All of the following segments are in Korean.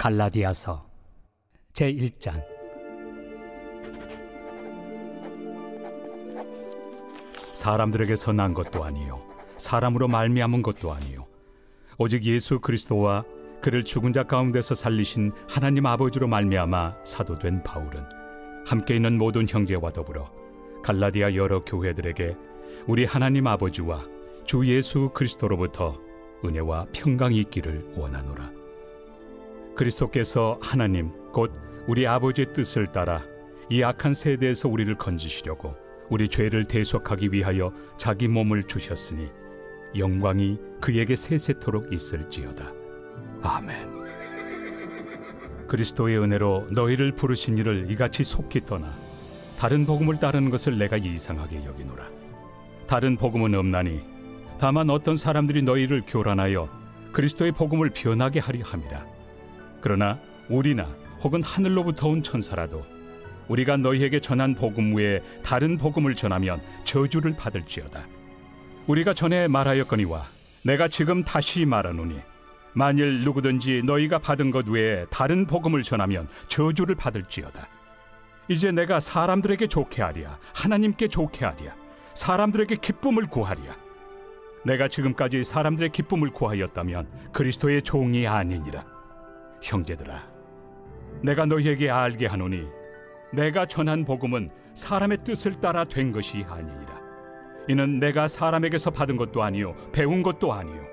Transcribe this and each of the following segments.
갈라디아서 제1장. 사람들에게서 난 것도 아니요 사람으로 말미암은 것도 아니요 오직 예수 그리스도와 그를 죽은 자 가운데서 살리신 하나님 아버지로 말미암아 사도된 바울은 함께 있는 모든 형제와 더불어 갈라디아 여러 교회들에게 우리 하나님 아버지와 주 예수 그리스도로부터 은혜와 평강이 있기를 원하노라. 그리스도께서 하나님 곧 우리 아버지의 뜻을 따라 이 악한 세대에서 우리를 건지시려고 우리 죄를 대속하기 위하여 자기 몸을 주셨으니 영광이 그에게 세세토록 있을지어다. 아멘. 그리스도의 은혜로 너희를 부르신 이를 이같이 속히 떠나 다른 복음을 따르는 것을 내가 이상하게 여기노라. 다른 복음은 없나니 다만 어떤 사람들이 너희를 교란하여 그리스도의 복음을 변하게 하려 함이라. 그러나 우리나 혹은 하늘로부터 온 천사라도 우리가 너희에게 전한 복음 외에 다른 복음을 전하면 저주를 받을지어다. 우리가 전에 말하였거니와 내가 지금 다시 말하노니 만일 누구든지 너희가 받은 것 외에 다른 복음을 전하면 저주를 받을지어다. 이제 내가 사람들에게 좋게 하랴 하나님께 좋게 하랴 사람들에게 기쁨을 구하랴. 내가 지금까지 사람들의 기쁨을 구하였다면 그리스도의 종이 아니니라. 형제들아, 내가 너희에게 알게 하노니 내가 전한 복음은 사람의 뜻을 따라 된 것이 아니니라. 이는 내가 사람에게서 받은 것도 아니요 배운 것도 아니요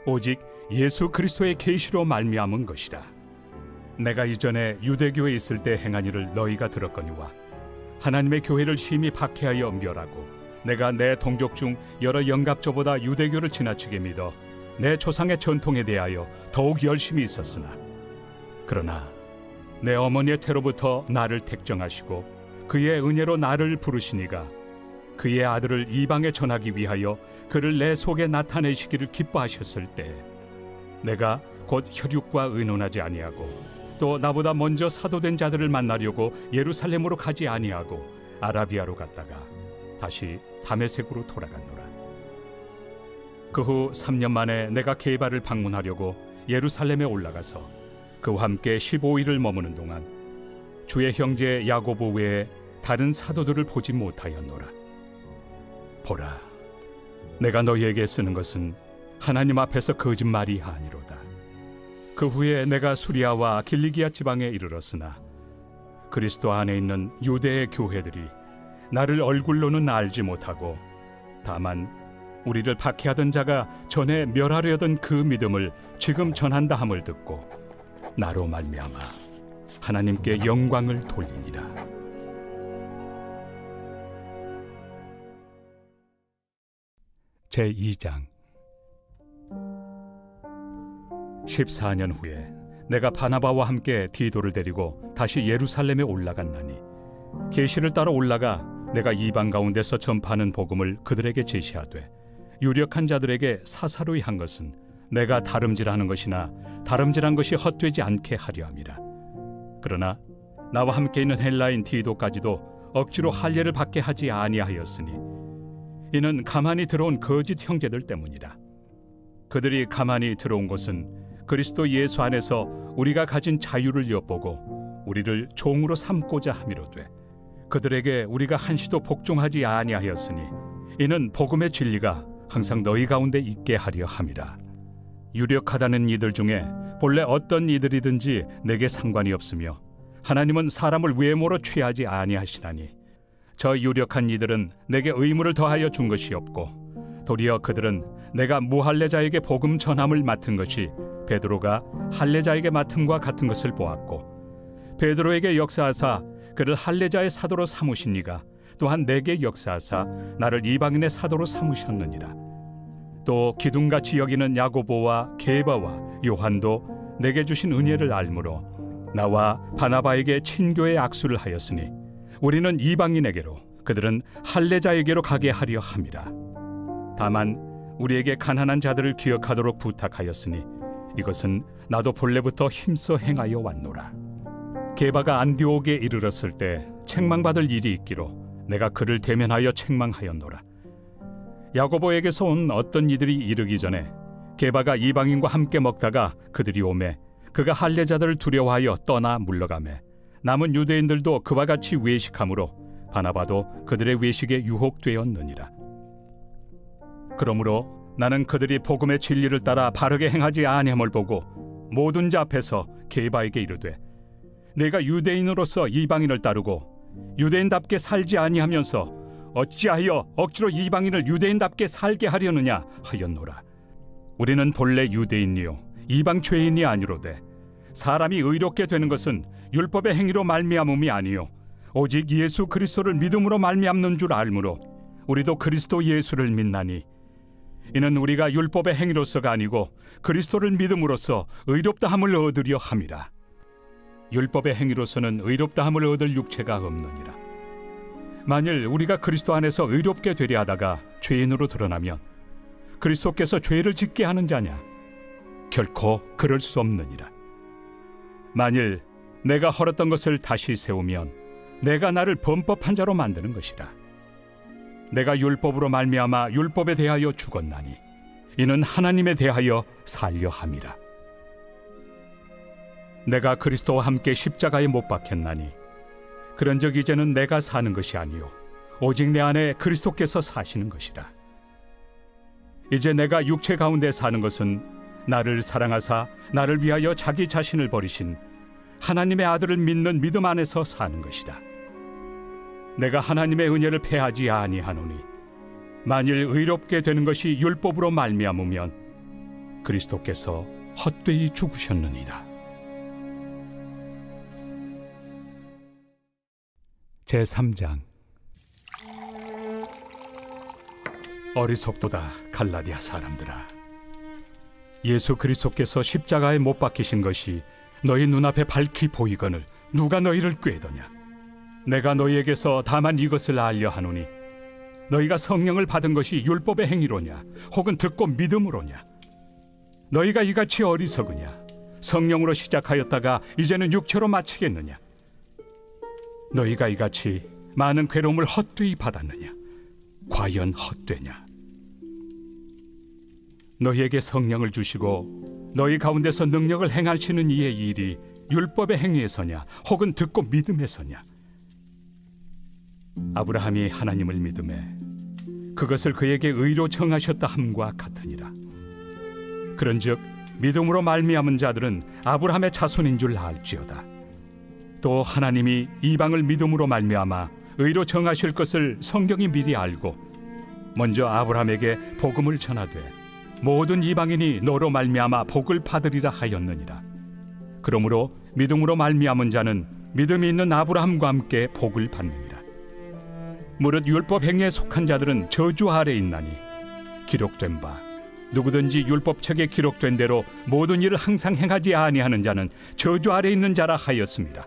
오직 예수 그리스도의 계시로 말미암은 것이라. 내가 이전에 유대교에 있을 때 행한 일을 너희가 들었거니와 하나님의 교회를 심히 박해하여 멸하고 내가 내 동족 중 여러 영갑조보다 유대교를 지나치게 믿어 내 조상의 전통에 대하여 더욱 열심히 있었으나 그러나 내 어머니의 태로부터 나를 택정하시고 그의 은혜로 나를 부르시니가 그의 아들을 이방에 전하기 위하여 그를 내 속에 나타내시기를 기뻐하셨을 때 내가 곧 혈육과 의논하지 아니하고 또 나보다 먼저 사도된 자들을 만나려고 예루살렘으로 가지 아니하고 아라비아로 갔다가 다시 다메섹으로 돌아갔노라. 그 후 3년 만에 내가 게바를 방문하려고 예루살렘에 올라가서 그와 함께 15일을 머무는 동안 주의 형제 야고보 외에 다른 사도들을 보지 못하였노라. 보라, 내가 너희에게 쓰는 것은 하나님 앞에서 거짓말이 아니로다. 그 후에 내가 수리아와 길리기아 지방에 이르렀으나 그리스도 안에 있는 유대의 교회들이 나를 얼굴로는 알지 못하고 다만 우리를 박해하던 자가 전에 멸하려던 그 믿음을 지금 전한다 함을 듣고 나로 말미암아 하나님께 영광을 돌리니라. 제2장. 14년 후에 내가 바나바와 함께 디도를 데리고 다시 예루살렘에 올라갔나니 계시를 따라 올라가 내가 이방 가운데서 전파하는 복음을 그들에게 제시하되 유력한 자들에게 사사로이 한 것은 내가 다름질하는 것이나 다름질한 것이 헛되지 않게 하려 함이라. 그러나 나와 함께 있는 헬라인 디도까지도 억지로 할례를 받게 하지 아니하였으니 이는 가만히 들어온 거짓 형제들 때문이라. 그들이 가만히 들어온 것은 그리스도 예수 안에서 우리가 가진 자유를 엿보고 우리를 종으로 삼고자 함이로되 그들에게 우리가 한시도 복종하지 아니하였으니 이는 복음의 진리가 항상 너희 가운데 있게 하려 함이라. 유력하다는 이들 중에 본래 어떤 이들이든지 내게 상관이 없으며 하나님은 사람을 외모로 취하지 아니하시나니 저 유력한 이들은 내게 의무를 더하여 준 것이 없고 도리어 그들은 내가 무할례자에게 복음 전함을 맡은 것이 베드로가 할례자에게 맡음과 같은 것을 보았고 베드로에게 역사하사 그를 할례자의 사도로 삼으신 이가 또한 내게 역사하사 나를 이방인의 사도로 삼으셨느니라. 또 기둥같이 여기는 야고보와 게바와 요한도 내게 주신 은혜를 알므로 나와 바나바에게 친교의 악수를 하였으니 우리는 이방인에게로 그들은 할례자에게로 가게 하려 함이라. 다만 우리에게 가난한 자들을 기억하도록 부탁하였으니 이것은 나도 본래부터 힘써 행하여 왔노라. 게바가 안디옥에 이르렀을 때 책망받을 일이 있기로 내가 그를 대면하여 책망하였노라. 야고보에게서 온 어떤 이들이 이르기 전에 게바가 이방인과 함께 먹다가 그들이 오매 그가 할례자들을 두려워하여 떠나 물러가매 남은 유대인들도 그와 같이 외식함으로 바나바도 그들의 외식에 유혹되었느니라. 그러므로 나는 그들이 복음의 진리를 따라 바르게 행하지 아니함을 보고 모든 자 앞에서 게바에게 이르되, 내가 유대인으로서 이방인을 따르고 유대인답게 살지 아니하면서 어찌하여 억지로 이방인을 유대인답게 살게 하려느냐 하였노라. 우리는 본래 유대인이요 이방 죄인이 아니로되 사람이 의롭게 되는 것은 율법의 행위로 말미암음이 아니요 오직 예수 그리스도를 믿음으로 말미암는 줄 알므로 우리도 그리스도 예수를 믿나니, 이는 우리가 율법의 행위로서가 아니고 그리스도를 믿음으로써 의롭다함을 얻으려 함이라. 율법의 행위로서는 의롭다함을 얻을 육체가 없느니라. 만일 우리가 그리스도 안에서 의롭게 되려 하다가 죄인으로 드러나면 그리스도께서 죄를 짓게 하는 자냐? 결코 그럴 수 없느니라. 만일 내가 헐었던 것을 다시 세우면 내가 나를 범법한 자로 만드는 것이라. 내가 율법으로 말미암아 율법에 대하여 죽었나니 이는 하나님에 대하여 살려 함이라. 내가 그리스도와 함께 십자가에 못 박혔나니 그런즉 이제는 내가 사는 것이 아니요 오직 내 안에 그리스도께서 사시는 것이라. 이제 내가 육체 가운데 사는 것은 나를 사랑하사 나를 위하여 자기 자신을 버리신 하나님의 아들을 믿는 믿음 안에서 사는 것이라. 내가 하나님의 은혜를 패하지 아니하노니 만일 의롭게 되는 것이 율법으로 말미암으면 그리스도께서 헛되이 죽으셨느니라. 제3장. 어리석도다 갈라디아 사람들아, 예수 그리스도께서 십자가에 못 박히신 것이 너희 눈앞에 밝히 보이거늘 누가 너희를 꾀더냐? 내가 너희에게서 다만 이것을 알려 하노니 너희가 성령을 받은 것이 율법의 행위로냐 혹은 듣고 믿음으로냐? 너희가 이같이 어리석으냐? 성령으로 시작하였다가 이제는 육체로 마치겠느냐? 너희가 이같이 많은 괴로움을 헛되이 받았느냐? 과연 헛되냐? 너희에게 성령을 주시고 너희 가운데서 능력을 행하시는 이의 일이 율법의 행위에서냐 혹은 듣고 믿음에서냐? 아브라함이 하나님을 믿음에 그것을 그에게 의로 정하셨다 함과 같으니라. 그런즉 믿음으로 말미암은 자들은 아브라함의 자손인 줄 알지어다. 또 하나님이 이방을 믿음으로 말미암아 의로 정하실 것을 성경이 미리 알고 먼저 아브라함에게 복음을 전하되 모든 이방인이 너로 말미암아 복을 받으리라 하였느니라. 그러므로 믿음으로 말미암은 자는 믿음이 있는 아브라함과 함께 복을 받느니라. 무릇 율법 행위에 속한 자들은 저주 아래 있나니 기록된 바 누구든지 율법책에 기록된 대로 모든 일을 항상 행하지 아니하는 자는 저주 아래 있는 자라 하였습니다.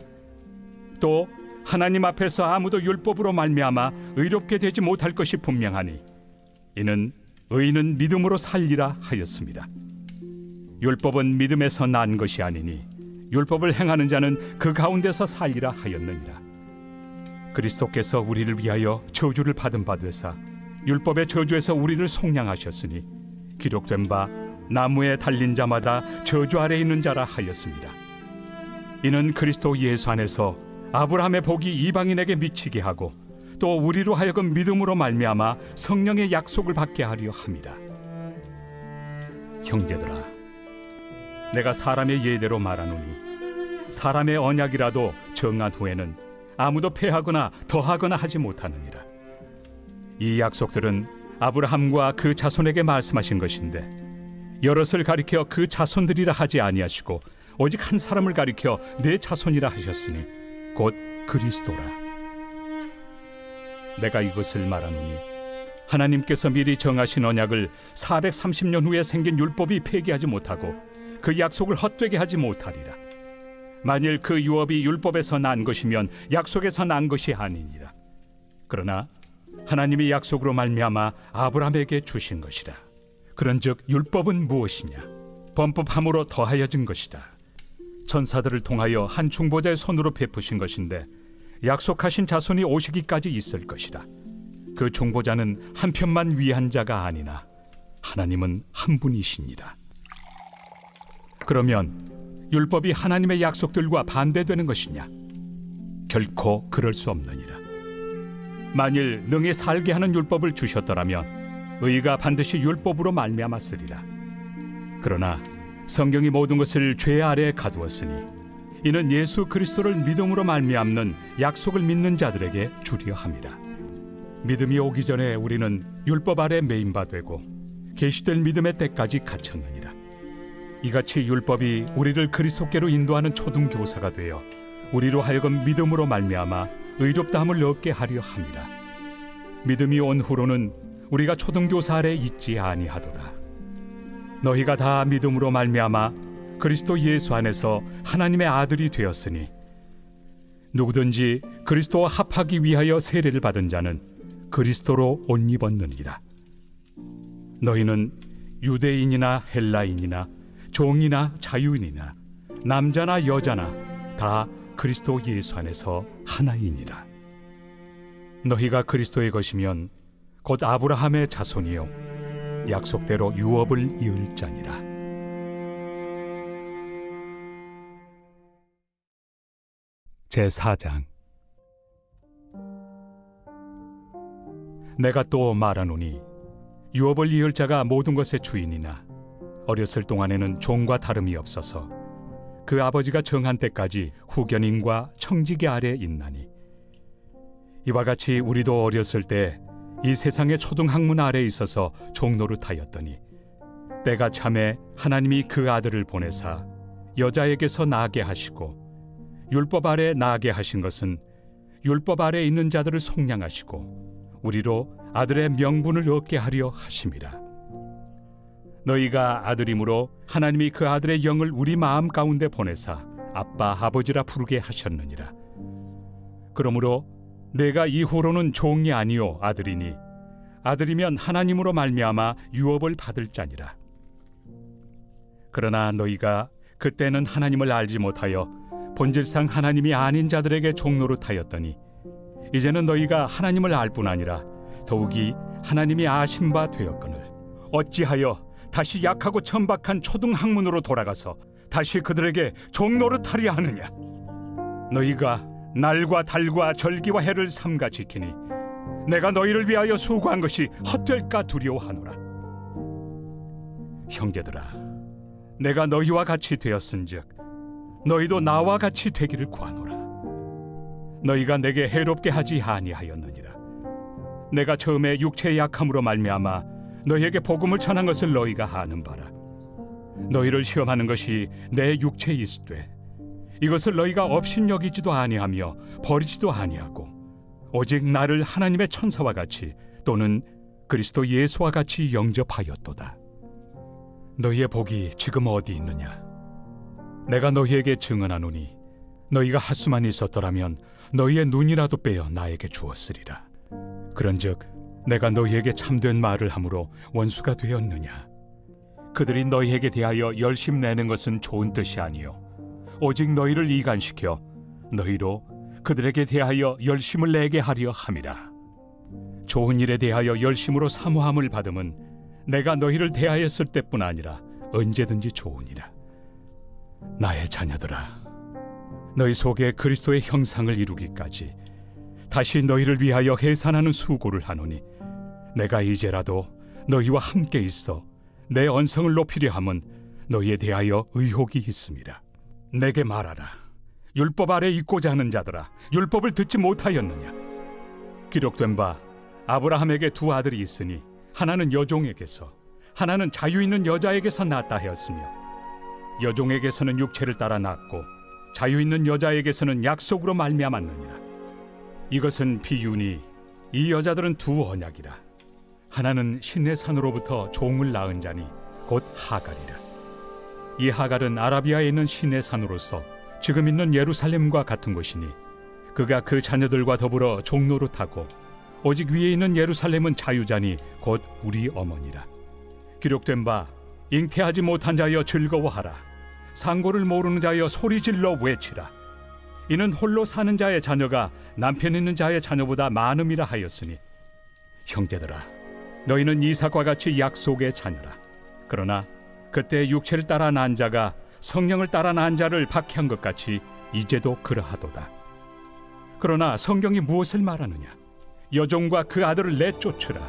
또 하나님 앞에서 아무도 율법으로 말미암아 의롭게 되지 못할 것이 분명하니 이는 의인은 믿음으로 살리라 하였습니다. 율법은 믿음에서 난 것이 아니니 율법을 행하는 자는 그 가운데서 살리라 하였느니라. 그리스도께서 우리를 위하여 저주를 받은 바 되사 율법의 저주에서 우리를 속량하셨으니 기록된 바 나무에 달린 자마다 저주 아래 있는 자라 하였습니다. 이는 그리스도 예수 안에서 아브라함의 복이 이방인에게 미치게 하고 또 우리로 하여금 믿음으로 말미암아 성령의 약속을 받게 하려 함이라. 형제들아, 내가 사람의 예대로 말하노니 사람의 언약이라도 정한 후에는 아무도 폐하거나 더하거나 하지 못하느니라. 이 약속들은 아브라함과 그 자손에게 말씀하신 것인데 여럿을 가리켜 그 자손들이라 하지 아니하시고 오직 한 사람을 가리켜 내 자손이라 하셨으니 곧 그리스도라. 내가 이것을 말하노니 하나님께서 미리 정하신 언약을 430년 후에 생긴 율법이 폐기하지 못하고 그 약속을 헛되게 하지 못하리라. 만일 그 유업이 율법에서 난 것이면 약속에서 난 것이 아니니라. 그러나 하나님이 약속으로 말미암아 아브라함에게 주신 것이라. 그런즉 율법은 무엇이냐? 범법함으로 더하여진 것이다. 천사들을 통하여 한 중보자의 손으로 베푸신 것인데 약속하신 자손이 오시기까지 있을 것이라. 그 중보자는 한 편만 위한 자가 아니나 하나님은 한 분이시니라. 그러면 율법이 하나님의 약속들과 반대되는 것이냐? 결코 그럴 수 없느니라. 만일 능히 살게 하는 율법을 주셨더라면 의가 반드시 율법으로 말미암았으리라. 그러나 성경이 모든 것을 죄 아래에 가두었으니 이는 예수 그리스도를 믿음으로 말미암는 약속을 믿는 자들에게 주려 함이라. 믿음이 오기 전에 우리는 율법 아래 매인 바 되고 계시될 믿음의 때까지 갇혔느니라. 이같이 율법이 우리를 그리스도께로 인도하는 초등교사가 되어 우리로 하여금 믿음으로 말미암아 의롭다함을 얻게 하려 함이라. 믿음이 온 후로는 우리가 초등교사 아래 있지 아니하도다. 너희가 다 믿음으로 말미암아 그리스도 예수 안에서 하나님의 아들이 되었으니 누구든지 그리스도와 합하기 위하여 세례를 받은 자는 그리스도로 옷 입었느니라. 너희는 유대인이나 헬라인이나 종이나 자유인이나 남자나 여자나 다 그리스도 예수 안에서 하나이니라. 너희가 그리스도의 것이면 곧 아브라함의 자손이요 약속대로 유업을 이을 자니라. 제4장. 내가 또 말하노니 유업을 이을 자가 모든 것의 주인이나 어렸을 동안에는 종과 다름이 없어서 그 아버지가 정한 때까지 후견인과 청지기 아래 있나니 이와 같이 우리도 어렸을 때 이 세상의 초등학문 아래 있어서 종노릇하였더니 때가 참에 하나님이 그 아들을 보내사 여자에게서 나게 하시고 율법 아래 나게 하신 것은 율법 아래 있는 자들을 속량하시고 우리로 아들의 명분을 얻게 하려 하심이라. 너희가 아들이므로 하나님이 그 아들의 영을 우리 마음 가운데 보내사 아빠 아버지라 부르게 하셨느니라. 그러므로 내가 이후로는 종이 아니요 아들이니 아들이면 하나님으로 말미암아 유업을 받을 자니라. 그러나 너희가 그때는 하나님을 알지 못하여 본질상 하나님이 아닌 자들에게 종노릇하였더니 이제는 너희가 하나님을 알 뿐 아니라 더욱이 하나님이 아신 바 되었거늘 어찌하여 다시 약하고 천박한 초등학문으로 돌아가서 다시 그들에게 종노릇하려 하느냐? 너희가 날과 달과 절기와 해를 삼가 지키니 내가 너희를 위하여 수고한 것이 헛될까 두려워하노라. 형제들아, 내가 너희와 같이 되었은즉 너희도 나와 같이 되기를 구하노라. 너희가 내게 해롭게 하지 아니하였느니라. 내가 처음에 육체의 약함으로 말미암아 너희에게 복음을 전한 것을 너희가 아는 바라. 너희를 시험하는 것이 내 육체에 있으되 이것을 너희가 업신여기지도 아니하며 버리지도 아니하고 오직 나를 하나님의 천사와 같이 또는 그리스도 예수와 같이 영접하였도다. 너희의 복이 지금 어디 있느냐? 내가 너희에게 증언하노니 너희가 하수만 있었더라면 너희의 눈이라도 빼어 나에게 주었으리라. 그런즉 내가 너희에게 참된 말을 함으로 원수가 되었느냐? 그들이 너희에게 대하여 열심 내는 것은 좋은 뜻이 아니요 오직 너희를 이간시켜 너희로 그들에게 대하여 열심을 내게 하려 함이라. 좋은 일에 대하여 열심으로 사모함을 받음은 내가 너희를 대하였을 때뿐 아니라 언제든지 좋으니라. 나의 자녀들아, 너희 속에 그리스도의 형상을 이루기까지 다시 너희를 위하여 해산하는 수고를 하노니 내가 이제라도 너희와 함께 있어 내 언성을 높이려 함은 너희에 대하여 의혹이 있음이라. 내게 말하라. 율법 아래 있고자 하는 자들아, 율법을 듣지 못하였느냐? 기록된 바 아브라함에게 두 아들이 있으니 하나는 여종에게서 하나는 자유 있는 여자에게서 낳았다 하였으며 여종에게서는 육체를 따라 낳았고 자유 있는 여자에게서는 약속으로 말미암았느니라. 이것은 비유니 이 여자들은 두 언약이라. 하나는 신의 산으로부터 종을 낳은 자니 곧 하갈이라. 이 하갈은 아라비아에 있는 신의 산으로서 지금 있는 예루살렘과 같은 곳이니 그가 그 자녀들과 더불어 종노릇하고 오직 위에 있는 예루살렘은 자유자니 곧 우리 어머니라. 기록된 바 잉태하지 못한 자여 즐거워하라. 상고를 모르는 자여 소리질러 외치라. 이는 홀로 사는 자의 자녀가 남편 있는 자의 자녀보다 많음이라 하였으니 형제들아, 너희는 이삭과 같이 약속의 자녀라. 그러나 그때 육체를 따라 난 자가 성령을 따라 난 자를 박해한 것 같이 이제도 그러하도다. 그러나 성경이 무엇을 말하느냐? 여종과 그 아들을 내쫓으라.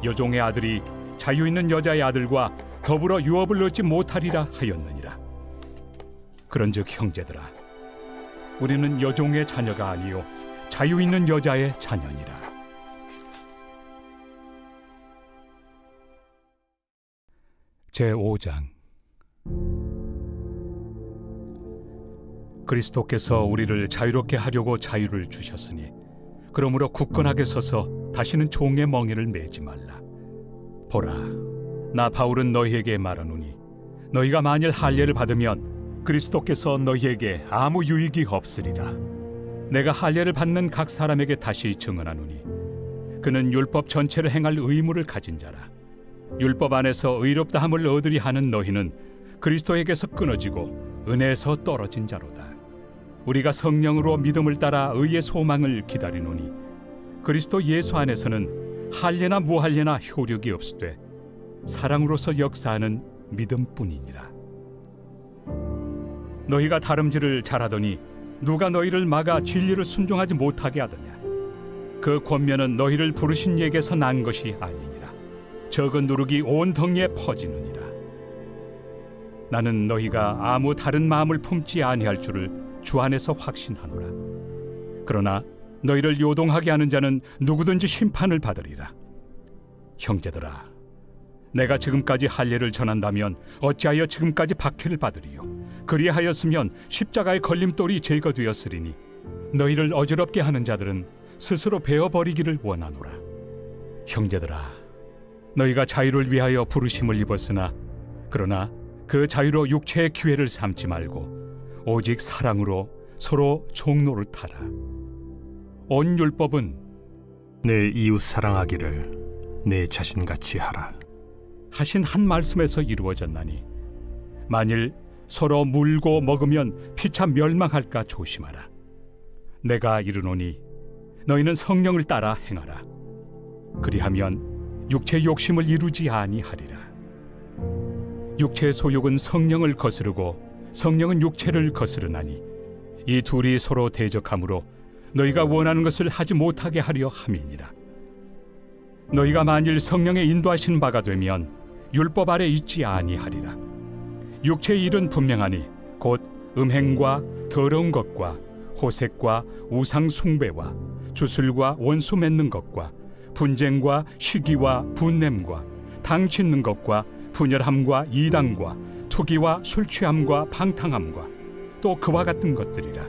여종의 아들이 자유 있는 여자의 아들과 더불어 유업을 얻지 못하리라 하였느니라. 그런즉 형제들아, 우리는 여종의 자녀가 아니요 자유 있는 여자의 자녀니라. 제5장. 그리스도께서 우리를 자유롭게 하려고 자유를 주셨으니 그러므로 굳건하게 서서 다시는 종의 멍에를 매지 말라. 보라, 나 바울은 너희에게 말하노니 너희가 만일 할례를 받으면 그리스도께서 너희에게 아무 유익이 없으리라. 내가 할례를 받는 각 사람에게 다시 증언하노니 그는 율법 전체를 행할 의무를 가진 자라. 율법 안에서 의롭다함을 얻으리 하는 너희는 그리스도에게서 끊어지고 은혜에서 떨어진 자로다. 우리가 성령으로 믿음을 따라 의의 소망을 기다리노니 그리스도 예수 안에서는 할례나 무할례나 효력이 없으되 사랑으로서 역사하는 믿음뿐이니라. 너희가 다름질을 잘하더니 누가 너희를 막아 진리를 순종하지 못하게 하더냐? 그 권면은 너희를 부르신 이에게서 난 것이 아니니라. 적은 누룩이 온 덩이에 퍼지느니라. 나는 너희가 아무 다른 마음을 품지 아니할 줄을 주 안에서 확신하노라. 그러나 너희를 요동하게 하는 자는 누구든지 심판을 받으리라. 형제들아, 내가 지금까지 할례를 전한다면 어찌하여 지금까지 박해를 받으리요? 그리하였으면 십자가의 걸림돌이 제거되었으리니 너희를 어지럽게 하는 자들은 스스로 베어버리기를 원하노라. 형제들아, 너희가 자유를 위하여 부르심을 입었으나 그러나 그 자유로 육체의 기회를 삼지 말고 오직 사랑으로 서로 종노를 타라. 온 율법은 내 이웃 사랑하기를 내 자신같이 하라 하신 한 말씀에서 이루어졌나니 만일 서로 물고 먹으면 피차 멸망할까 조심하라. 내가 이르노니 너희는 성령을 따라 행하라. 그리하면 육체의 욕심을 이루지 아니하리라. 육체의 소욕은 성령을 거스르고 성령은 육체를 거스르나니 이 둘이 서로 대적하므로 너희가 원하는 것을 하지 못하게 하려 함이니라. 너희가 만일 성령의 인도하신 바가 되면 율법 아래 있지 아니하리라. 육체의 일은 분명하니 곧 음행과 더러운 것과 호색과 우상 숭배와 주술과 원수 맺는 것과 분쟁과 시기와 분냄과 당 짓는 것과 분열함과 이당과 투기와 술취함과 방탕함과 또 그와 같은 것들이라.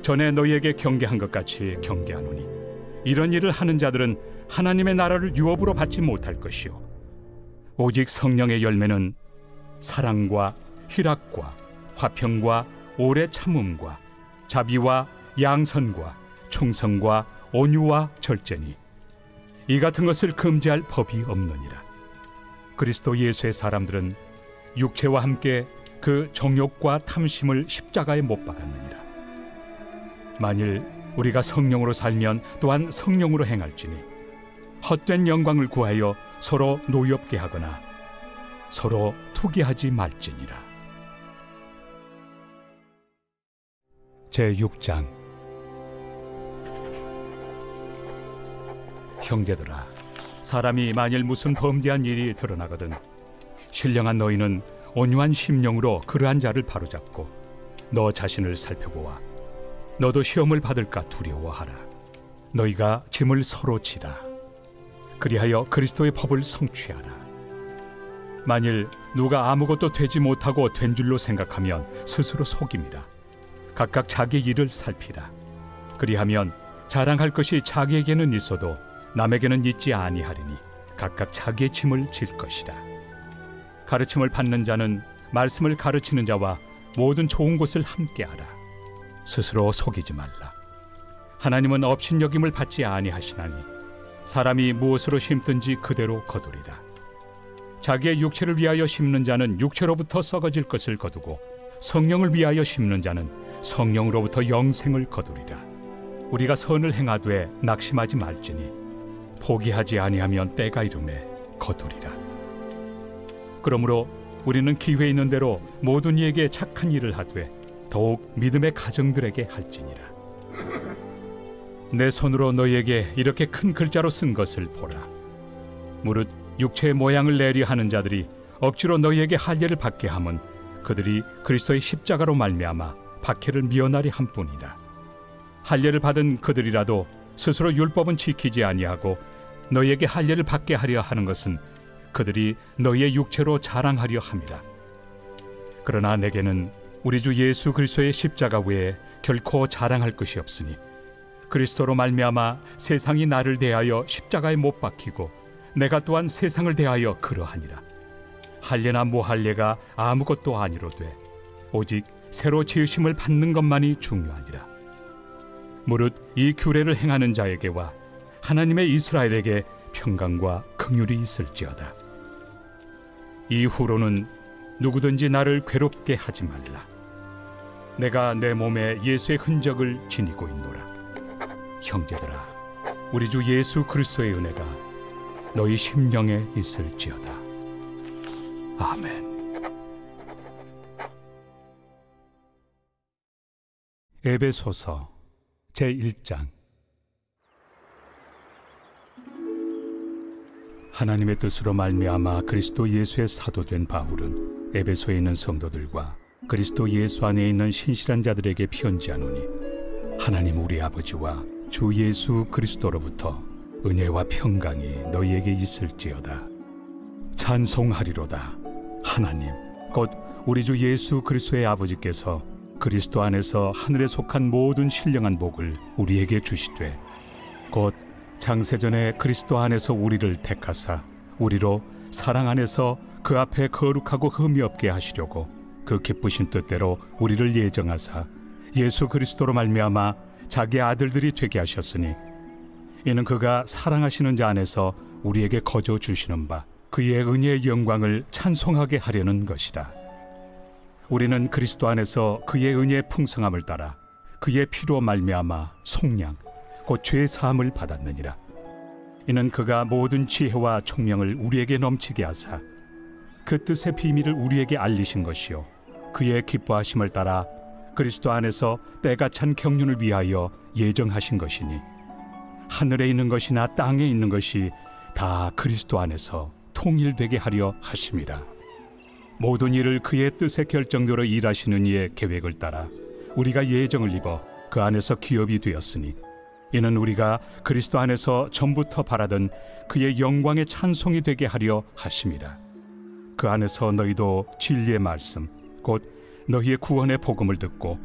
전에 너희에게 경계한 것 같이 경계하노니 이런 일을 하는 자들은 하나님의 나라를 유업으로 받지 못할 것이요 오직 성령의 열매는 사랑과 희락과 화평과 오래 참음과 자비와 양선과 충성과 온유와 절제니 이 같은 것을 금지할 법이 없느니라. 그리스도 예수의 사람들은 육체와 함께 그 정욕과 탐심을 십자가에 못 박았느니라. 만일 우리가 성령으로 살면 또한 성령으로 행할지니 헛된 영광을 구하여 서로 노엽게 하거나 서로 투기하지 말지니라. 제6장. 형제들아, 사람이 만일 무슨 범죄한 일이 드러나거든 신령한 너희는 온유한 심령으로 그러한 자를 바로잡고 너 자신을 살펴보아 너도 시험을 받을까 두려워하라. 너희가 짐을 서로 지라. 그리하여 그리스도의 법을 성취하라. 만일 누가 아무것도 되지 못하고 된 줄로 생각하면 스스로 속임이라. 각각 자기 일을 살피라. 그리하면 자랑할 것이 자기에게는 있어도 남에게는 있지 아니하리니 각각 자기의 짐을 질 것이라. 가르침을 받는 자는 말씀을 가르치는 자와 모든 좋은 것을 함께하라. 스스로 속이지 말라. 하나님은 업신여김을 받지 아니하시나니 사람이 무엇으로 심든지 그대로 거두리라. 자기의 육체를 위하여 심는 자는 육체로부터 썩어질 것을 거두고 성령을 위하여 심는 자는 성령으로부터 영생을 거두리라. 우리가 선을 행하되 낙심하지 말지니 포기하지 아니하면 때가 이르매 거두리라. 그러므로 우리는 기회 있는 대로 모든 이에게 착한 일을 하되 더욱 믿음의 가정들에게 할지니라. 내 손으로 너희에게 이렇게 큰 글자로 쓴 것을 보라. 무릇 육체의 모양을 내려 하는 자들이 억지로 너희에게 할례를 받게 함은 그들이 그리스도의 십자가로 말미암아 박해를 미연하리 함뿐이라. 할례를 받은 그들이라도 스스로 율법은 지키지 아니하고 너희에게 할례를 받게 하려 하는 것은 그들이 너희의 육체로 자랑하려 함이라. 그러나 내게는 우리 주 예수 그리스도의 십자가 외에 결코 자랑할 것이 없으니 그리스도로 말미암아 세상이 나를 대하여 십자가에 못 박히고 내가 또한 세상을 대하여 그러하니라. 할례나 무할례가 아무것도 아니로되 오직 새로 지으심을 받는 것만이 중요하니라. 무릇 이 규례를 행하는 자에게와 하나님의 이스라엘에게 평강과 긍휼이 있을지어다. 이후로는 누구든지 나를 괴롭게 하지 말라. 내가 내 몸에 예수의 흔적을 지니고 있노라. 형제들아, 우리 주 예수 그리스도의 은혜가 너희 심령에 있을지어다. 아멘. 에베소서 제1장. 하나님의 뜻으로 말미암아 그리스도 예수의 사도된 바울은 에베소에 있는 성도들과 그리스도 예수 안에 있는 신실한 자들에게 편지하노니 하나님 우리 아버지와 주 예수 그리스도로부터 은혜와 평강이 너희에게 있을지어다. 찬송하리로다. 하나님 곧 우리 주 예수 그리스도의 아버지께서 그리스도 안에서 하늘에 속한 모든 신령한 복을 우리에게 주시되 곧 창세전에 그리스도 안에서 우리를 택하사 우리로 사랑 안에서 그 앞에 거룩하고 흠이 없게 하시려고 그 기쁘신 뜻대로 우리를 예정하사 예수 그리스도로 말미암아 자기 아들들이 되게 하셨으니 이는 그가 사랑하시는 자 안에서 우리에게 거저 주시는 바 그의 은혜의 영광을 찬송하게 하려는 것이라. 우리는 그리스도 안에서 그의 은혜의 풍성함을 따라 그의 피로 말미암아 속량 곧 죄의 사함을 받았느니라. 이는 그가 모든 지혜와 총명을 우리에게 넘치게 하사 그 뜻의 비밀을 우리에게 알리신 것이요 그의 기뻐하심을 따라 그리스도 안에서 때가 찬 경륜을 위하여 예정하신 것이니 하늘에 있는 것이나 땅에 있는 것이 다 그리스도 안에서 통일되게 하려 하심이라. 모든 일을 그의 뜻의 결정대로 일하시는 이의 계획을 따라 우리가 예정을 입어 그 안에서 기업이 되었으니 이는 우리가 그리스도 안에서 전부터 바라던 그의 영광의 찬송이 되게 하려 하심이라. 그 안에서 너희도 진리의 말씀 곧 너희의 구원의 복음을 듣고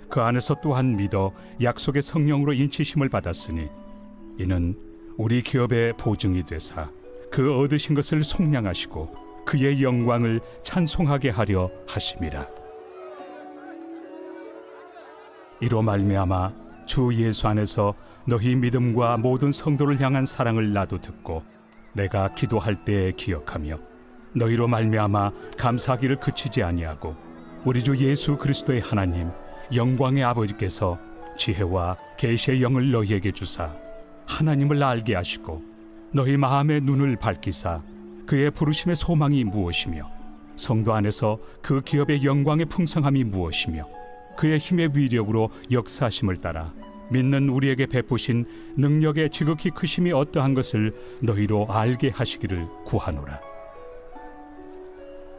그 안에서 또한 믿어 약속의 성령으로 인치심을 받았으니 이는 우리 기업의 보증이 되사 그 얻으신 것을 속량하시고 그의 영광을 찬송하게 하려 하심이라. 이로 말미암아 주 예수 안에서 너희 믿음과 모든 성도를 향한 사랑을 나도 듣고 내가 기도할 때에 기억하며 너희로 말미암아 감사하기를 그치지 아니하고 우리 주 예수 그리스도의 하나님 영광의 아버지께서 지혜와 계시의 영을 너희에게 주사 하나님을 알게 하시고 너희 마음의 눈을 밝히사 그의 부르심의 소망이 무엇이며 성도 안에서 그 기업의 영광의 풍성함이 무엇이며 그의 힘의 위력으로 역사하심을 따라 믿는 우리에게 베푸신 능력의 지극히 크심이 어떠한 것을 너희로 알게 하시기를 구하노라.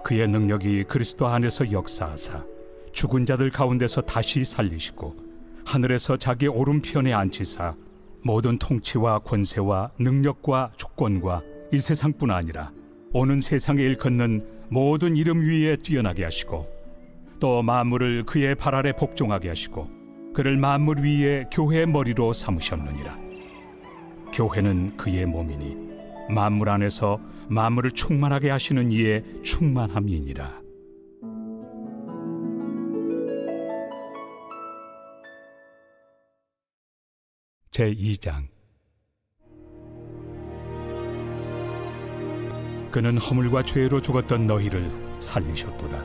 그의 능력이 그리스도 안에서 역사하사 죽은 자들 가운데서 다시 살리시고 하늘에서 자기 오른편에 앉히사 모든 통치와 권세와 능력과 주권과 이 세상뿐 아니라 오는 세상에 일컫는 모든 이름 위에 뛰어나게 하시고 또 만물을 그의 발 아래 복종하게 하시고 그를 만물 위에 교회의 머리로 삼으셨느니라. 교회는 그의 몸이니 만물 안에서 만물을 충만하게 하시는 이의 충만함이니라. 제2장. 그는 허물과 죄로 죽었던 너희를 살리셨도다.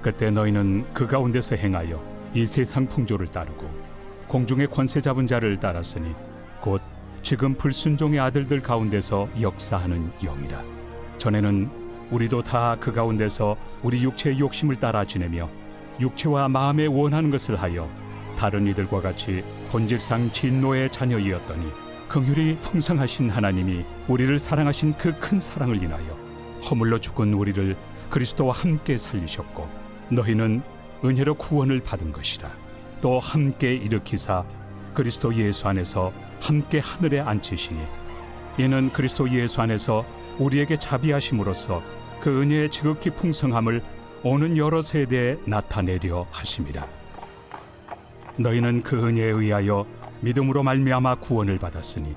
그때 너희는 그 가운데서 행하여 이 세상 풍조를 따르고 공중의 권세 잡은 자를 따랐으니 곧 지금 불순종의 아들들 가운데서 역사하는 영이라. 전에는 우리도 다 그 가운데서 우리 육체의 욕심을 따라 지내며 육체와 마음에 원하는 것을 하여 다른 이들과 같이 본질상 진노의 자녀이었더니 긍휼이 풍성하신 하나님이 우리를 사랑하신 그 큰 사랑을 인하여 허물로 죽은 우리를 그리스도와 함께 살리셨고 너희는 은혜로 구원을 받은 것이라. 또 함께 일으키사 그리스도 예수 안에서 함께 하늘에 앉히시니 이는 그리스도 예수 안에서 우리에게 자비하심으로써 그 은혜의 지극히 풍성함을 오는 여러 세대에 나타내려 하심이라. 너희는 그 은혜에 의하여 믿음으로 말미암아 구원을 받았으니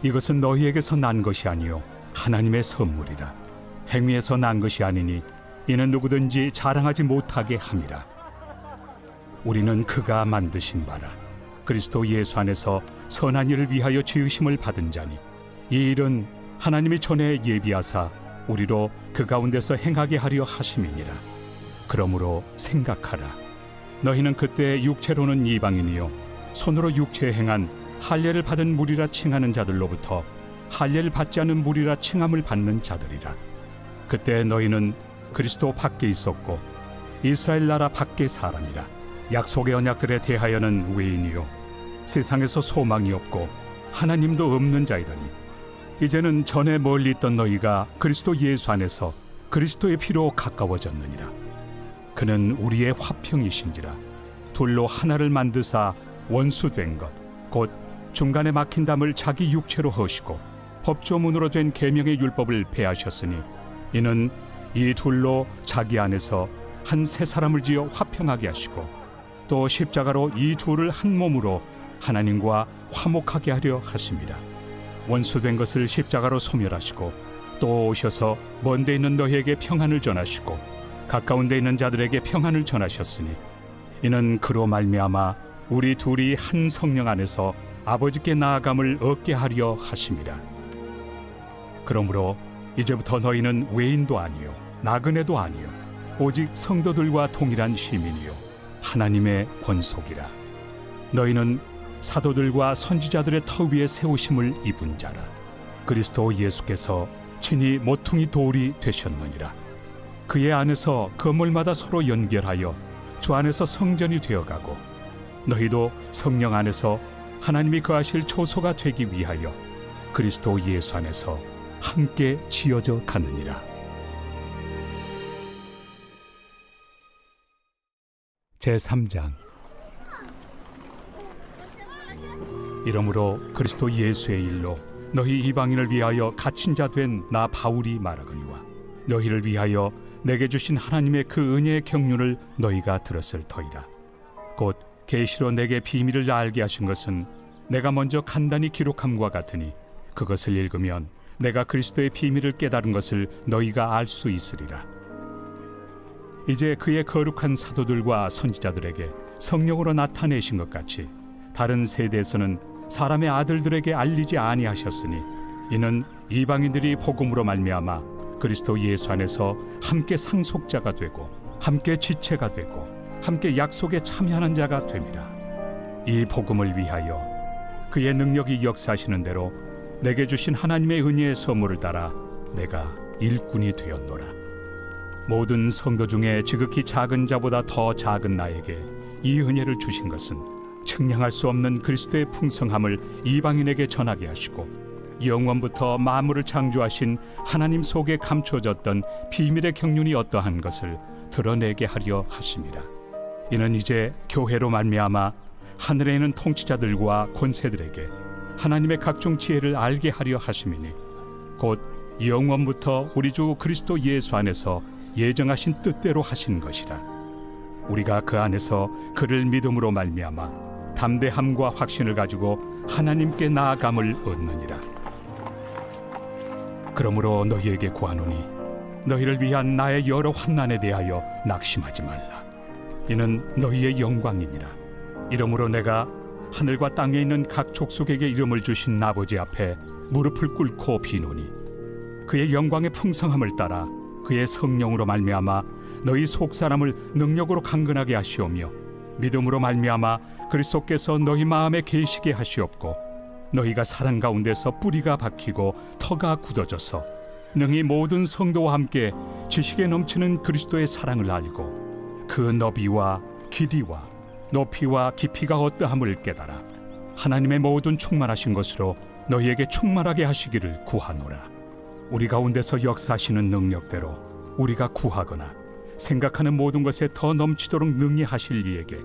이것은 너희에게서 난 것이 아니요 하나님의 선물이라. 행위에서 난 것이 아니니 이는 누구든지 자랑하지 못하게 함이라. 우리는 그가 만드신 바라 그리스도 예수 안에서 선한 일을 위하여 지으심을 받은 자니 이 일은 하나님이 전에 예비하사 우리로 그 가운데서 행하게 하려 하심이니라. 그러므로 생각하라. 너희는 그때 육체로는 이방인이요 손으로 육체에 행한 할례를 받은 무리라 칭하는 자들로부터 할례를 받지 않은 무리라 칭함을 받는 자들이라. 그때 너희는 그리스도 밖에 있었고 이스라엘 나라 밖의 사람이라. 약속의 언약들에 대하여는 외인이요 세상에서 소망이 없고 하나님도 없는 자이더니 이제는 전에 멀리 있던 너희가 그리스도 예수 안에서 그리스도의 피로 가까워졌느니라. 그는 우리의 화평이신지라. 둘로 하나를 만드사 원수된 것 곧 중간에 막힌 담을 자기 육체로 허시고 법조문으로 된 계명의 율법을 폐하셨으니 이는 이 둘로 자기 안에서 한 새 사람을 지어 화평하게 하시고 또 십자가로 이 둘을 한 몸으로 하나님과 화목하게 하려 하심이라. 원수된 것을 십자가로 소멸하시고 또 오셔서 먼 데 있는 너희에게 평안을 전하시고 가까운 데 있는 자들에게 평안을 전하셨으니 이는 그로 말미암아 우리 둘이 한 성령 안에서 아버지께 나아감을 얻게 하려 하심이라. 그러므로 이제부터 너희는 외인도 아니요 나그네도 아니요 오직 성도들과 동일한 시민이요 하나님의 권속이라. 너희는 사도들과 선지자들의 터 위에 세우심을 입은 자라. 그리스도 예수께서 친히 모퉁이 돌이 되셨느니라. 그의 안에서 건물마다 서로 연결하여 주 안에서 성전이 되어가고 너희도 성령 안에서 하나님이 거하실 초소가 되기 위하여 그리스도 예수 안에서 함께 지어져 가느니라. 제3장. 이러므로 그리스도 예수의 일로 너희 이방인을 위하여 갇힌 자 된 나 바울이 말하거니와 너희를 위하여 내게 주신 하나님의 그 은혜의 경륜을 너희가 들었을 터이라. 곧 계시로 내게 비밀을 알게 하신 것은 내가 먼저 간단히 기록함과 같으니 그것을 읽으면 내가 그리스도의 비밀을 깨달은 것을 너희가 알 수 있으리라. 이제 그의 거룩한 사도들과 선지자들에게 성령으로 나타내신 것 같이 다른 세대에서는 사람의 아들들에게 알리지 아니하셨으니 이는 이방인들이 복음으로 말미암아 그리스도 예수 안에서 함께 상속자가 되고 함께 지체가 되고 함께 약속에 참여하는 자가 됨이라. 이 복음을 위하여 그의 능력이 역사하시는 대로 내게 주신 하나님의 은혜의 선물을 따라 내가 일꾼이 되었노라. 모든 성도 중에 지극히 작은 자보다 더 작은 나에게 이 은혜를 주신 것은 측량할 수 없는 그리스도의 풍성함을 이방인에게 전하게 하시고 영원부터 만물을 창조하신 하나님 속에 감춰졌던 비밀의 경륜이 어떠한 것을 드러내게 하려 하심이라. 이는 이제 교회로 말미암아 하늘에 있는 통치자들과 권세들에게 하나님의 각종 지혜를 알게 하려 하심이니 곧 영원부터 우리 주 그리스도 예수 안에서 예정하신 뜻대로 하신 것이라. 우리가 그 안에서 그를 믿음으로 말미암아 담대함과 확신을 가지고 하나님께 나아감을 얻느니라. 그러므로 너희에게 구하노니 너희를 위한 나의 여러 환난에 대하여 낙심하지 말라. 이는 너희의 영광이니라. 이러므로 내가 하늘과 땅에 있는 각 족속에게 이름을 주신 아버지 앞에 무릎을 꿇고 비노니 그의 영광의 풍성함을 따라 그의 성령으로 말미암아 너희 속사람을 능력으로 강건하게 하시오며 믿음으로 말미암아 그리스도께서 너희 마음에 계시게 하시옵고 너희가 사랑 가운데서 뿌리가 박히고 터가 굳어져서 능히 모든 성도와 함께 지식에 넘치는 그리스도의 사랑을 알고 그 너비와 길이와 높이와 깊이가 어떠함을 깨달아 하나님의 모든 충만하신 것으로 너희에게 충만하게 하시기를 구하노라. 우리 가운데서 역사하시는 능력대로 우리가 구하거나 생각하는 모든 것에 더 넘치도록 능히 하실 이에게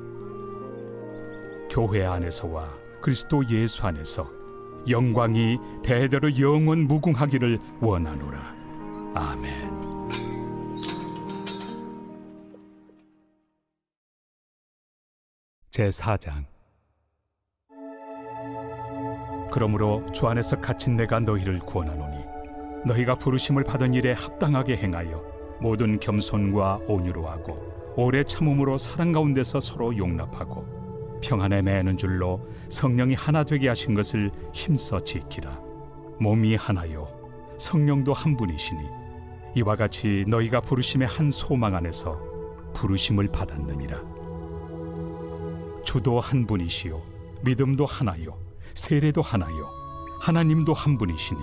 교회 안에서와 그리스도 예수 안에서 영광이 대대로 영원 무궁하기를 원하노라. 아멘. 제4장. 그러므로 주 안에서 갇힌 내가 너희를 구원하노니 너희가 부르심을 받은 일에 합당하게 행하여 모든 겸손과 온유로 하고 오래 참음으로 사랑 가운데서 서로 용납하고 평안에 매는 줄로 성령이 하나 되게 하신 것을 힘써 지키라. 몸이 하나요 성령도 한 분이시니 이와 같이 너희가 부르심의 한 소망 안에서 부르심을 받았느니라. 주도 한 분이시요 믿음도 하나요 세례도 하나요 하나님도 한 분이시니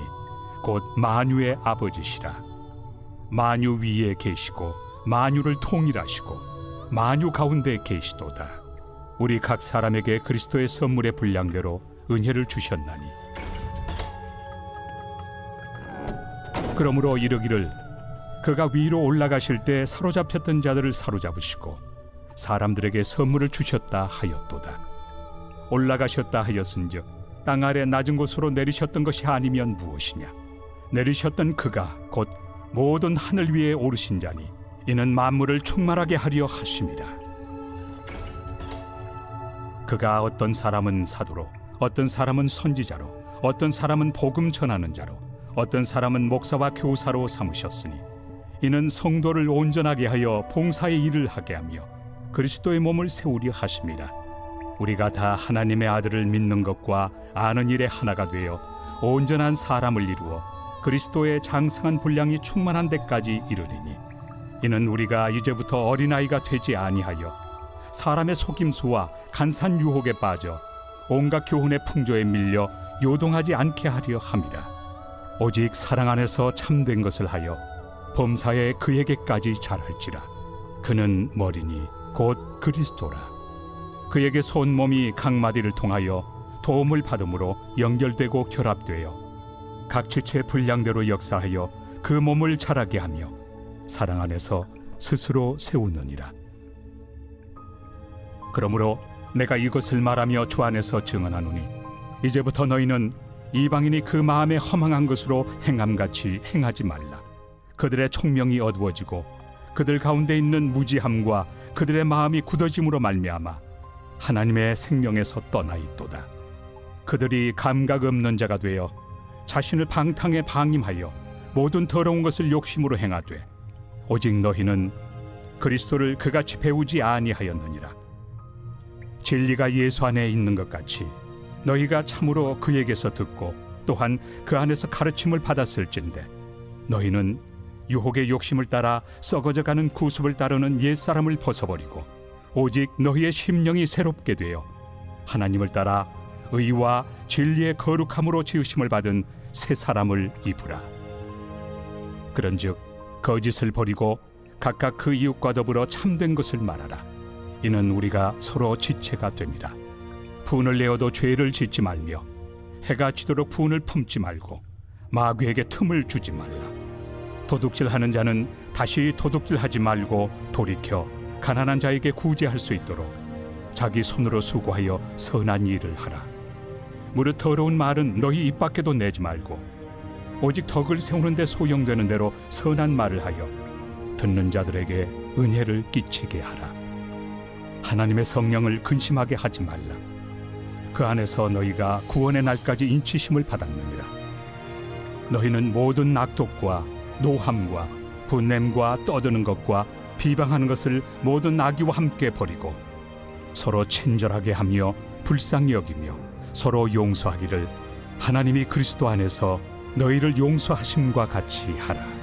곧 만유의 아버지시라. 만유 위에 계시고 만유를 통일하시고 만유 가운데 계시도다. 우리 각 사람에게 그리스도의 선물의 분량대로 은혜를 주셨나니 그러므로 이르기를 그가 위로 올라가실 때 사로잡혔던 자들을 사로잡으시고 사람들에게 선물을 주셨다 하였도다. 올라가셨다 하였은즉 땅 아래 낮은 곳으로 내리셨던 것이 아니면 무엇이냐. 내리셨던 그가 곧 모든 하늘 위에 오르신 자니 이는 만물을 충만하게 하려 하심이라. 그가 어떤 사람은 사도로 어떤 사람은 선지자로 어떤 사람은 복음 전하는 자로 어떤 사람은 목사와 교사로 삼으셨으니 이는 성도를 온전하게 하여 봉사의 일을 하게 하며 그리스도의 몸을 세우려 하심이라. 우리가 다 하나님의 아들을 믿는 것과 아는 일에 하나가 되어 온전한 사람을 이루어 그리스도의 장성한 분량이 충만한 데까지 이르리니 이는 우리가 이제부터 어린아이가 되지 아니하여 사람의 속임수와 간산 유혹에 빠져 온갖 교훈의 풍조에 밀려 요동하지 않게 하려 함이라. 오직 사랑 안에서 참된 것을 하여 범사에 그에게까지 잘할지라. 그는 머리니 곧 그리스도라. 그에게 온 몸이 각 마디를 통하여 도움을 받음으로 연결되고 결합되어 각 지체의 분량대로 역사하여 그 몸을 자라게 하며 사랑 안에서 스스로 세우느니라. 그러므로 내가 이것을 말하며 주 안에서 증언하노니 이제부터 너희는 이방인이 그 마음에 허망한 것으로 행함같이 행하지 말라. 그들의 총명이 어두워지고 그들 가운데 있는 무지함과 그들의 마음이 굳어짐으로 말미암아 하나님의 생명에서 떠나 있도다. 그들이 감각 없는 자가 되어 자신을 방탕에 방임하여 모든 더러운 것을 욕심으로 행하되 오직 너희는 그리스도를 그같이 배우지 아니하였느니라. 진리가 예수 안에 있는 것 같이 너희가 참으로 그에게서 듣고 또한 그 안에서 가르침을 받았을진데 너희는 유혹의 욕심을 따라 썩어져가는 구습을 따르는 옛사람을 벗어버리고 오직 너희의 심령이 새롭게 되어 하나님을 따라 의와 진리의 거룩함으로 지으심을 받은 새 사람을 입으라. 그런즉 거짓을 버리고 각각 그 이웃과 더불어 참된 것을 말하라. 이는 우리가 서로 지체가 됨이라. 분을 내어도 죄를 짓지 말며 해가 지도록 분을 품지 말고 마귀에게 틈을 주지 말라. 도둑질하는 자는 다시 도둑질하지 말고 돌이켜 가난한 자에게 구제할 수 있도록 자기 손으로 수고하여 선한 일을 하라. 무릇 더러운 말은 너희 입 밖에도 내지 말고 오직 덕을 세우는 데 소용되는 대로 선한 말을 하여 듣는 자들에게 은혜를 끼치게 하라. 하나님의 성령을 근심하게 하지 말라. 그 안에서 너희가 구원의 날까지 인치심을 받았느니라. 너희는 모든 악독과 노함과 분냄과 떠드는 것과 비방하는 것을 모든 악의와 함께 버리고 서로 친절하게 하며 불쌍히 여기며 서로 용서하기를 하나님이 그리스도 안에서 너희를 용서하심과 같이 하라.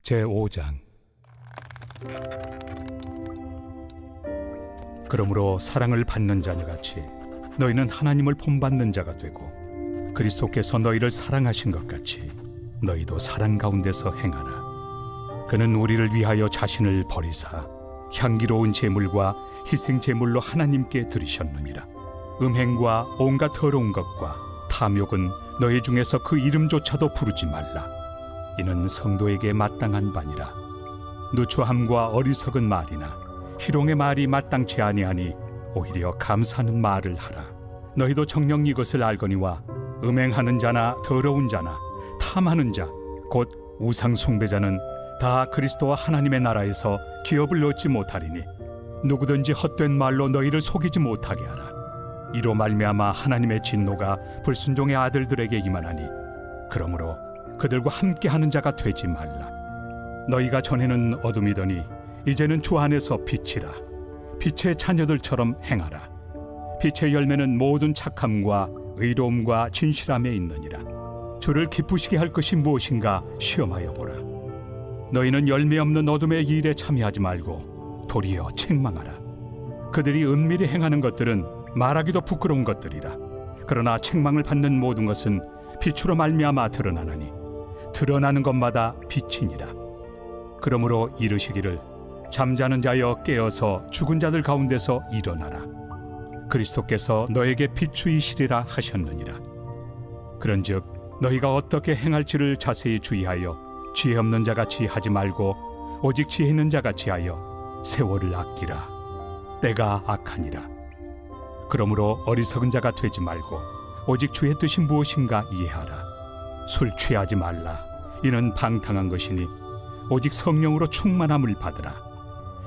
제5장. 그러므로 사랑을 받는 자녀같이 너희는 하나님을 본받는 자가 되고 그리스도께서 너희를 사랑하신 것 같이 너희도 사랑 가운데서 행하라. 그는 우리를 위하여 자신을 버리사 향기로운 제물과 희생 제물로 하나님께 드리셨느니라. 음행과 온갖 더러운 것과 탐욕은 너희 중에서 그 이름조차도 부르지 말라. 이는 성도에게 마땅한 바니라. 누추함과 어리석은 말이나 희롱의 말이 마땅치 아니하니 오히려 감사하는 말을 하라. 너희도 정녕 이것을 알거니와 음행하는 자나 더러운 자나 탐하는 자 곧 우상 숭배자는 다 그리스도와 하나님의 나라에서 기업을 얻지 못하리니 누구든지 헛된 말로 너희를 속이지 못하게 하라. 이로 말미암아 하나님의 진노가 불순종의 아들들에게 임하나니 그러므로 그들과 함께하는 자가 되지 말라. 너희가 전에는 어둠이더니 이제는 주 안에서 빛이라. 빛의 자녀들처럼 행하라. 빛의 열매는 모든 착함과 의로움과 진실함에 있느니라. 주를 기쁘시게 할 것이 무엇인가 시험하여 보라. 너희는 열매 없는 어둠의 일에 참여하지 말고 도리어 책망하라. 그들이 은밀히 행하는 것들은 말하기도 부끄러운 것들이라. 그러나 책망을 받는 모든 것은 빛으로 말미암아 드러나나니 드러나는 것마다 빛이니라. 그러므로 이르시기를 잠자는 자여 깨어서 죽은 자들 가운데서 일어나라. 그리스도께서 너에게 비추이시리라 하셨느니라. 그런즉 너희가 어떻게 행할지를 자세히 주의하여 지혜 없는 자같이 하지 말고 오직 지혜 있는 자같이 하여 세월을 아끼라. 때가 악하니라. 그러므로 어리석은 자가 되지 말고 오직 주의 뜻이 무엇인가 이해하라. 술 취하지 말라. 이는 방탕한 것이니 오직 성령으로 충만함을 받으라.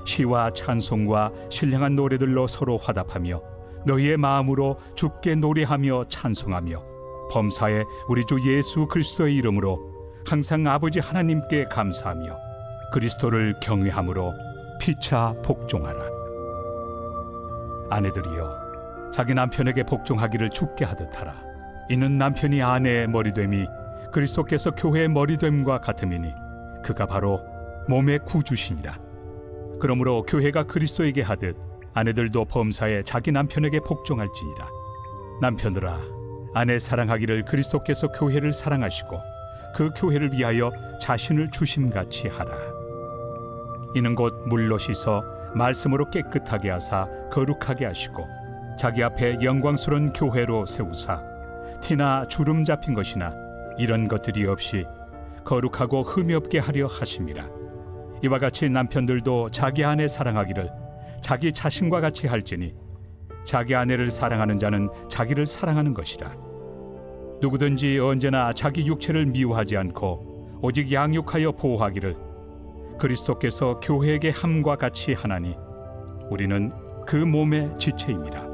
시와 찬송과 신령한 노래들로 서로 화답하며 너희의 마음으로 주께 노래하며 찬송하며 범사에 우리 주 예수 그리스도의 이름으로 항상 아버지 하나님께 감사하며 그리스도를 경외함으로 피차 복종하라. 아내들이여 자기 남편에게 복종하기를 주께 하듯 하라. 이는 남편이 아내의 머리됨이 그리스도께서 교회의 머리됨과 같음이니 그가 바로 몸의 구주시니라. 그러므로 교회가 그리스도에게 하듯 아내들도 범사에 자기 남편에게 복종할지니라. 남편들아 아내 사랑하기를 그리스도께서 교회를 사랑하시고 그 교회를 위하여 자신을 주심같이 하라. 이는 곧 물로 씻어 말씀으로 깨끗하게 하사 거룩하게 하시고 자기 앞에 영광스러운 교회로 세우사 티나 주름 잡힌 것이나 이런 것들이 없이 거룩하고 흠이 없게 하려 하심이라. 이와 같이 남편들도 자기 아내 사랑하기를 자기 자신과 같이 할지니 자기 아내를 사랑하는 자는 자기를 사랑하는 것이라. 누구든지 언제나 자기 육체를 미워하지 않고 오직 양육하여 보호하기를 그리스도께서 교회에게 함과 같이 하나니 우리는 그 몸의 지체입니다.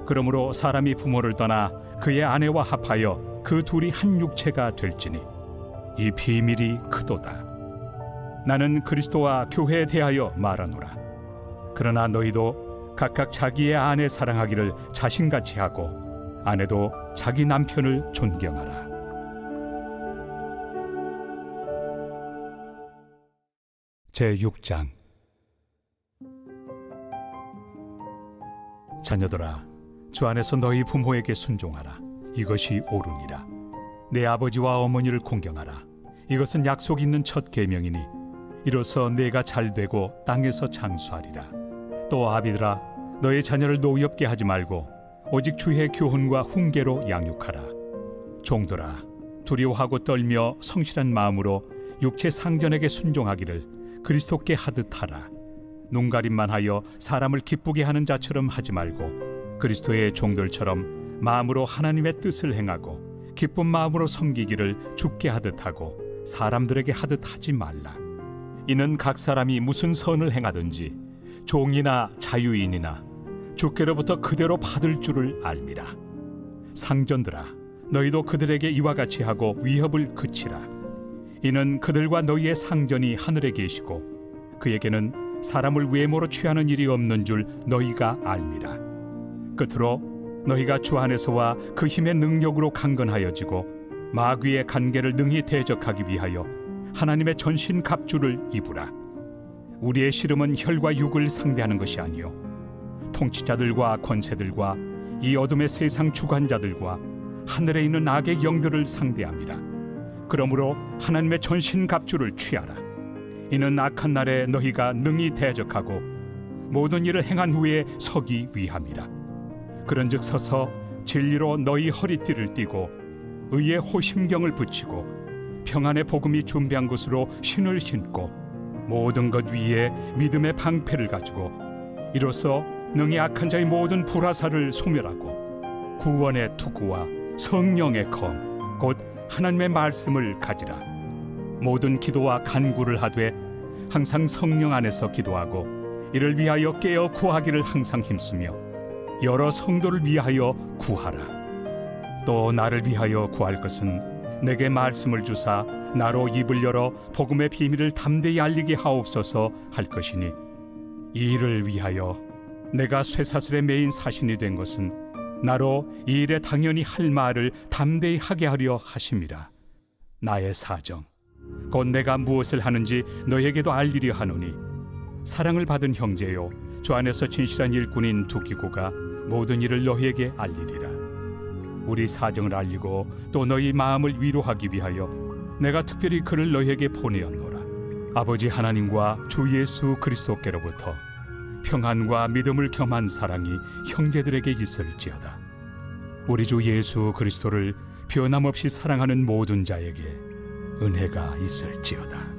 그러므로 사람이 부모를 떠나 그의 아내와 합하여 그 둘이 한 육체가 될지니 이 비밀이 크도다. 나는 그리스도와 교회에 대하여 말하노라. 그러나 너희도 각각 자기의 아내 사랑하기를 자신같이 하고 아내도 자기 남편을 존경하라. 제6장. 자녀들아 주 안에서 너희 부모에게 순종하라. 이것이 옳으니라. 내 아버지와 어머니를 공경하라. 이것은 약속 있는 첫 계명이니 이로써 내가 잘되고 땅에서 장수하리라. 또 아비들아 너희 자녀를 노엽게 하지 말고 오직 주의 교훈과 훈계로 양육하라. 종들아 두려워하고 떨며 성실한 마음으로 육체 상전에게 순종하기를 그리스도께 하듯 하라. 눈가림만 하여 사람을 기쁘게 하는 자처럼 하지 말고 그리스도의 종들처럼 마음으로 하나님의 뜻을 행하고 기쁜 마음으로 섬기기를 주께 하듯 하고 사람들에게 하듯 하지 말라. 이는 각 사람이 무슨 선을 행하든지 종이나 자유인이나 주께로부터 그대로 받을 줄을 알미라. 상전들아 너희도 그들에게 이와 같이 하고 위협을 그치라. 이는 그들과 너희의 상전이 하늘에 계시고 그에게는 사람을 외모로 취하는 일이 없는 줄 너희가 알미라. 끝으로 너희가 주 안에서와 그 힘의 능력으로 강건하여지고 마귀의 간계를 능히 대적하기 위하여 하나님의 전신 갑주를 입으라. 우리의 씨름은 혈과 육을 상대하는 것이 아니요 통치자들과 권세들과 이 어둠의 세상 주관자들과 하늘에 있는 악의 영들을 상대함이라. 그러므로 하나님의 전신갑주를 취하라. 이는 악한 날에 너희가 능히 대적하고 모든 일을 행한 후에 서기 위함이라. 그런즉 서서 진리로 너희 허리띠를 띠고 의의 호심경을 붙이고 평안의 복음이 준비한 것으로 신을 신고 모든 것 위에 믿음의 방패를 가지고 이로써 능히 악한 자의 모든 불화살을 소멸하고 구원의 투구와 성령의 검 곧 하나님의 말씀을 가지라. 모든 기도와 간구를 하되 항상 성령 안에서 기도하고 이를 위하여 깨어 구하기를 항상 힘쓰며 여러 성도를 위하여 구하라. 또 나를 위하여 구할 것은 내게 말씀을 주사 나로 입을 열어 복음의 비밀을 담대히 알리게 하옵소서 할 것이니 이 일을 위하여 내가 쇠사슬에 매인 사신이 된 것은 나로 이 일에 당연히 할 말을 담대히 하게 하려 하심이라. 나의 사정 곧 내가 무엇을 하는지 너에게도 알리려 하노니 사랑을 받은 형제요 주 안에서 진실한 일꾼인 두기고가 모든 일을 너희에게 알리리라. 우리 사정을 알리고 또 너희 마음을 위로하기 위하여 내가 특별히 그를 너희에게 보내었노라. 아버지 하나님과 주 예수 그리스도께로부터 평안과 믿음을 겸한 사랑이 형제들에게 있을지어다. 우리 주 예수 그리스도를 변함없이 사랑하는 모든 자에게 은혜가 있을지어다.